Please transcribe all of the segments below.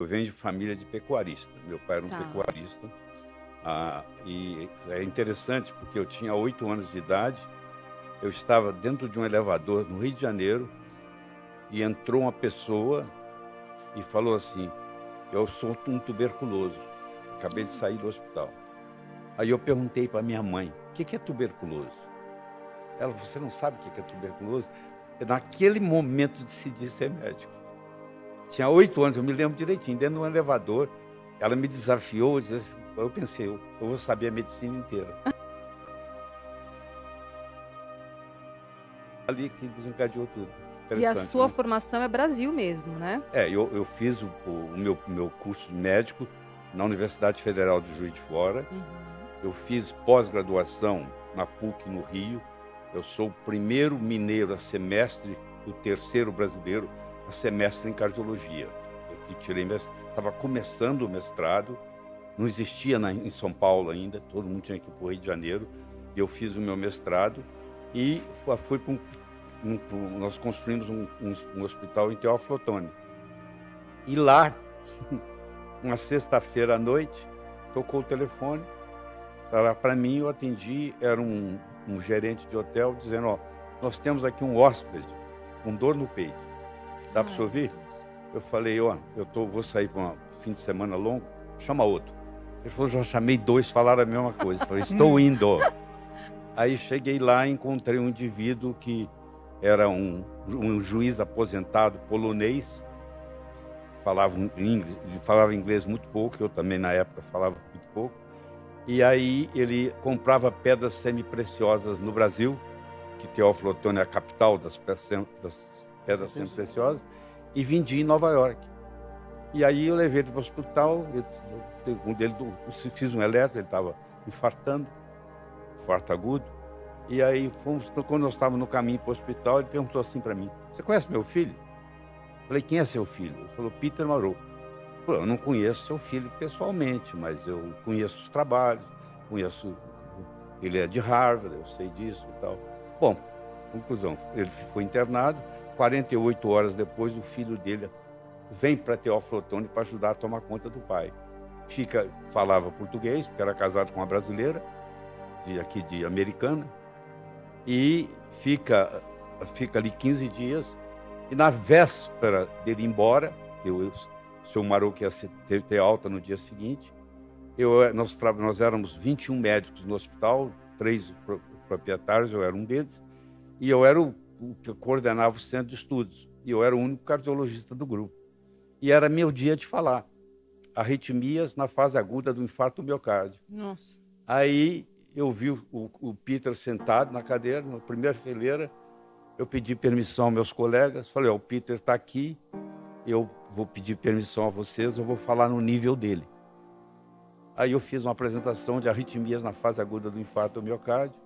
Eu venho de família de pecuarista. Meu pai era um Tá. pecuarista. E é interessante porque eu tinha 8 anos de idade, eu estava dentro de um elevador no Rio de Janeiro e entrou uma pessoa e falou assim: eu sou um tuberculoso, acabei de sair do hospital. Aí eu perguntei para minha mãe: o que é tuberculoso? Ela falou: você não sabe o que é tuberculoso? Naquele momento decidi ser médico. Tinha 8 anos, eu me lembro direitinho, dentro de um elevador. Ela me desafiou, eu pensei, eu vou saber a medicina inteira. Ali que desencadeou tudo. E a Interessante, sua né? formação é Brasil mesmo, né? Eu fiz o meu curso médico na Universidade Federal de Juiz de Fora. Uhum. Eu fiz pós-graduação na PUC no Rio. Eu sou o primeiro mineiro a ser mestre, o terceiro brasileiro a ser mestre em cardiologia. Eu tirei estava começando o mestrado, não existia em São Paulo ainda, todo mundo tinha que ir para o Rio de Janeiro. Eu fiz o meu mestrado e fui para nós construímos um hospital em Teófilo Otoni. E lá, uma sexta-feira à noite, tocou o telefone. Para mim, eu atendi, era um gerente de hotel dizendo: ó, nós temos aqui um hóspede com dor no peito. Dá para você Ai, meu ouvir? Deus. Eu falei: ó, vou sair para um fim de semana longo, chama outro. Ele falou: já chamei dois, falaram a mesma coisa. Eu falei: estou indo. Aí cheguei lá e encontrei um indivíduo que era um juiz aposentado polonês, falava inglês muito pouco, eu também na época falava muito pouco. E aí ele comprava pedras semipreciosas no Brasil, que Teófilo Otoni é a capital das pedras semipreciosas, e vendia em Nova York. E aí eu levei ele para o hospital, fiz um eletro, ele estava infartando, infarto agudo. E aí, quando nós estávamos no caminho para o hospital, ele perguntou assim para mim: você conhece meu filho? Eu falei: quem é seu filho? Ele falou: Peter Marot. Eu não conheço seu filho pessoalmente, mas eu conheço os trabalhos, conheço. Ele é de Harvard, eu sei disso e tal. Bom, conclusão: ele foi internado. 48 horas depois, o filho dele vem para Teófilo Otoni para ajudar a tomar conta do pai. Falava português, porque era casado com uma brasileira, aqui de Americana, e fica ali 15 dias. E na véspera dele ir embora, que o seu Marot ia ter alta no dia seguinte, nós éramos 21 médicos no hospital, 3 proprietários, eu era um deles, e eu era o que coordenava o centro de estudos, e eu era o único cardiologista do grupo. E era meu dia de falar: arritmias na fase aguda do infarto do miocárdio. Nossa. Aí eu vi o Peter sentado na cadeira, na primeira fileira. Eu pedi permissão aos meus colegas, falei: ó, o Peter está aqui, eu vou pedir permissão a vocês, eu vou falar no nível dele. Aí eu fiz uma apresentação de arritmias na fase aguda do infarto do miocárdio.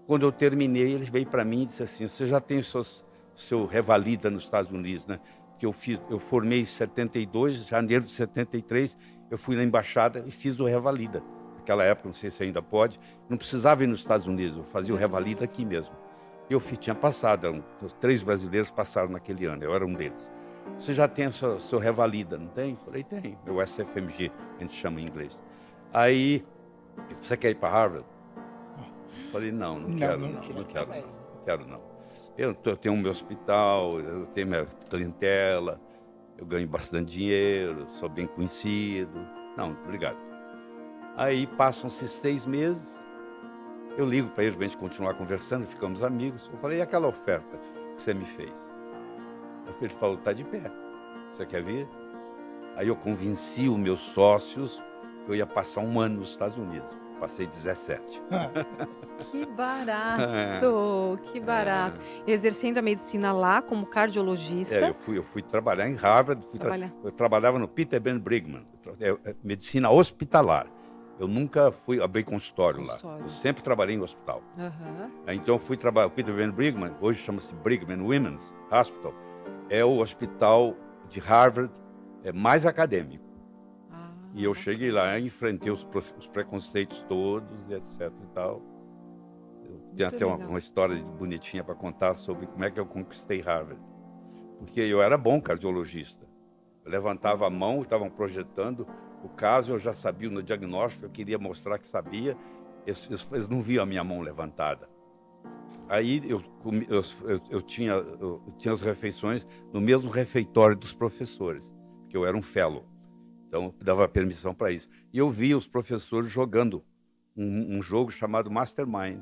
Quando eu terminei, ele veio para mim e disse assim: você já tem seu Revalida nos Estados Unidos, né? Que eu formei em 72, janeiro de 73, eu fui na embaixada e fiz o Revalida. Naquela época, não sei se ainda pode, não precisava ir nos Estados Unidos, eu fazia o Revalida aqui mesmo. Eu tinha passado, 3 brasileiros passaram naquele ano, eu era um deles. Você já tem seu Revalida, não tem? Falei: tem, meu SFMG, a gente chama em inglês. Aí, você quer ir para Harvard? Falei: não quero não. Eu tenho o meu hospital, eu tenho minha clientela, eu ganho bastante dinheiro, sou bem conhecido. Não, obrigado. Aí passam-se 6 meses, eu ligo para ele para a gente continuar conversando, ficamos amigos. Eu falei: e aquela oferta que você me fez? Ele falou: está de pé, você quer vir? Aí eu convenci os meus sócios que eu ia passar um ano nos Estados Unidos. Passei 17. Que barato, que barato. Exercendo a medicina lá como cardiologista. Eu fui trabalhar em Harvard, eu trabalhava no Peter Ben Brigman, medicina hospitalar. Eu nunca abri consultório lá. Eu sempre trabalhei em hospital. Uhum. Então eu fui trabalhar. O Peter Ben Brigman, hoje chama-se Brigham Women's Hospital, é o hospital de Harvard mais acadêmico. E eu cheguei lá, enfrentei os preconceitos todos, e etc e tal. Eu tenho até uma história bonitinha para contar sobre como é que eu conquistei Harvard. Porque eu era bom cardiologista. Eu levantava a mão, estavam projetando o caso, eu já sabia no diagnóstico, eu queria mostrar que sabia, eles não viam a minha mão levantada. Aí eu tinha as refeições no mesmo refeitório dos professores, porque eu era um fellow, então dava permissão para isso. E eu via os professores jogando um jogo chamado Mastermind,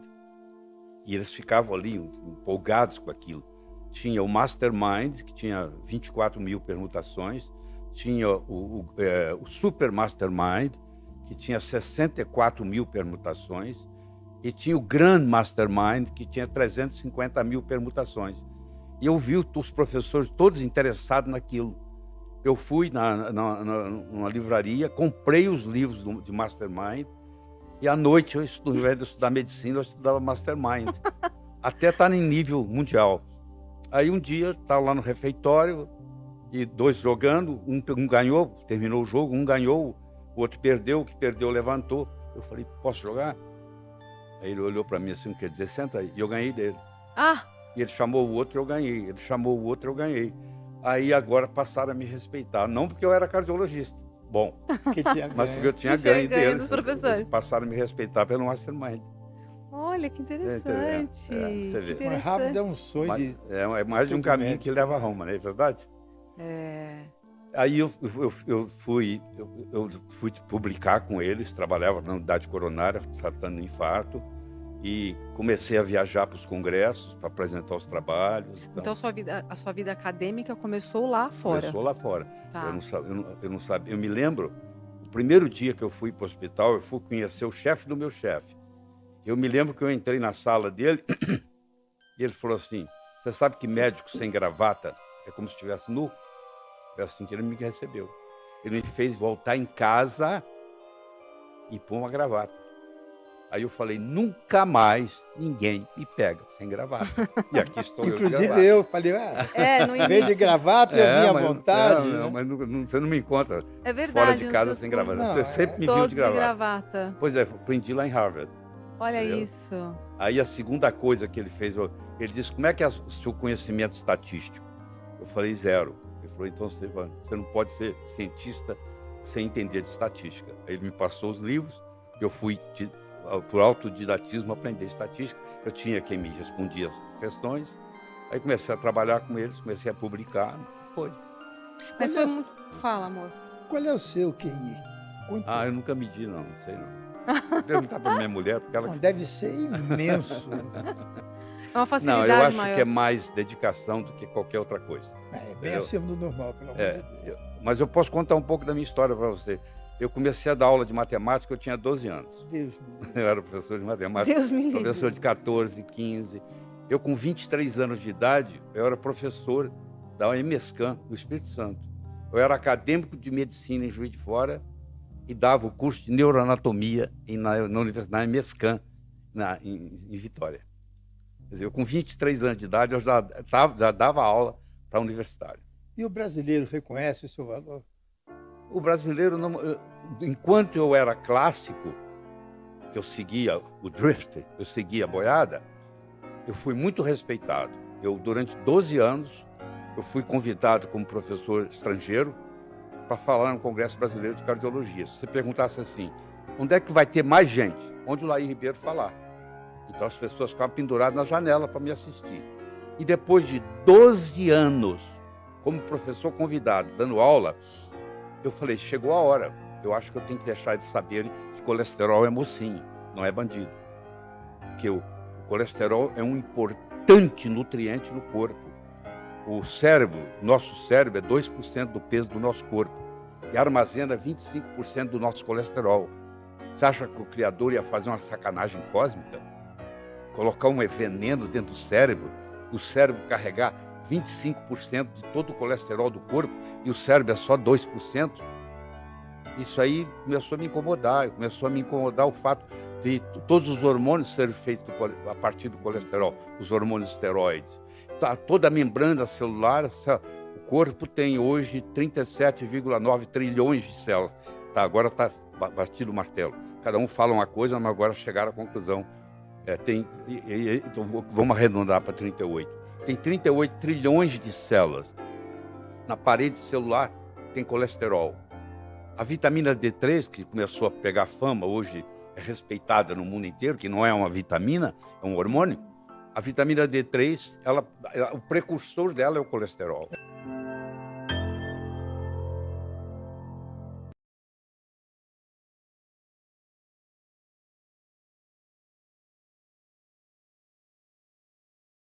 e eles ficavam ali empolgados com aquilo. Tinha o Mastermind, que tinha 24 mil permutações, tinha o Super Mastermind, que tinha 64 mil permutações, e tinha o Grand Mastermind, que tinha 350 mil permutações. E eu vi os professores todos interessados naquilo. Eu fui numa livraria, comprei os livros de Mastermind, e à noite, ao invés de estudar medicina, eu estudava Mastermind, até estar em nível mundial. Aí um dia, estava lá no refeitório, e dois jogando, um ganhou, terminou o jogo, um ganhou, o outro perdeu, o que perdeu levantou. Eu falei, posso jogar? Aí ele olhou para mim assim, quer dizer, senta aí. E eu ganhei dele. Ah! E ele chamou o outro, eu ganhei. Ele chamou o outro, eu ganhei. Aí agora passaram a me respeitar. Não porque eu era cardiologista. Bom, mas porque eu tinha ganho deles. Dos professores. Eles passaram a me respeitar pelo Mastermind. Olha, que interessante. Você vê. Mas rápido é um sonho Mas, é mais de um caminho que leva a Roma, não é verdade? É. Aí eu fui publicar com eles, trabalhava na unidade coronária, tratando infarto, e comecei a viajar para os congressos, para apresentar os trabalhos. Então a sua vida acadêmica começou lá fora? Começou lá fora. Tá. Eu não sabia. Eu me lembro, o primeiro dia que eu fui para o hospital, eu fui conhecer o chefe do meu chefe. Eu me lembro que eu entrei na sala dele e ele falou assim, você sabe que médico sem gravata é como se estivesse nu? É assim que ele me recebeu. Ele me fez voltar em casa e pôr uma gravata. Aí eu falei, nunca mais ninguém me pega sem gravata. E aqui estou eu de gravata. Inclusive eu falei, no veio de gravata, eu vim à vontade. Não, mas você não me encontra fora de casa sem gravata. Não, Eu sempre me viu de gravata. gravata. Pois é, aprendi lá em Harvard. Olha Entendeu? isso. Aí a segunda coisa que ele fez, ele disse, como é que é o seu conhecimento estatístico? Eu falei, 0. Ele falou, então você não pode ser cientista sem entender de estatística. Aí ele me passou os livros, eu fui, por autodidatismo, aprender estatística. Eu tinha quem me respondia as questões. Aí comecei a trabalhar com eles, comecei a publicar. Foi. Mas foi muito... Fala, amor. Qual é o seu QI? Eu nunca medi, não sei não. Vou perguntar para minha mulher, porque ela... Não, deve ser imenso. É uma facilidade Não, eu acho maior. que é mais dedicação do que qualquer outra coisa. É bem acima do normal, pelo amor de Deus. Mas eu posso contar um pouco da minha história para você. Eu comecei a dar aula de matemática, eu tinha 12 anos. Deus me livre. Eu era professor de matemática, Deus me livre. professor de 14, 15. Eu, com 23 anos de idade, eu era professor da EMESCAN, do Espírito Santo. Eu era acadêmico de medicina em Juiz de Fora e dava o curso de neuroanatomia na Universidade EMESCAN, em Vitória. Quer dizer, eu, com 23 anos de idade, eu já dava aula para universitário. E o brasileiro reconhece o seu valor? O brasileiro, enquanto eu era clássico, que eu seguia o drift, eu seguia a boiada, eu fui muito respeitado. Durante 12 anos, eu fui convidado como professor estrangeiro para falar no Congresso Brasileiro de Cardiologia. Se você perguntasse assim, onde é que vai ter mais gente? Onde o Laí Ribeiro falar. Então as pessoas ficavam penduradas na janela para me assistir. E depois de 12 anos, como professor convidado, dando aula, eu falei, chegou a hora. Eu acho que eu tenho que deixar de saber que colesterol é mocinho, não é bandido. Porque o colesterol é um importante nutriente no corpo. O cérebro, nosso cérebro é 2% do peso do nosso corpo e armazena 25% do nosso colesterol. Você acha que o Criador ia fazer uma sacanagem cósmica? Colocar um veneno dentro do cérebro, o cérebro carregar 25% de todo o colesterol do corpo e o cérebro é só 2%? Isso aí começou a me incomodar. Começou a me incomodar o fato de todos os hormônios serem feitos a partir do colesterol, os hormônios esteroides. Toda a membrana celular, o corpo tem hoje 37,9 trilhões de células. Agora está batido o martelo. Cada um fala uma coisa, mas agora chegaram à conclusão. Então vamos arredondar para 38. Tem 38 trilhões de células. Na parede celular tem colesterol. A vitamina D3, que começou a pegar fama, hoje é respeitada no mundo inteiro, que não é uma vitamina, é um hormônio. A vitamina D3, o precursor dela é o colesterol.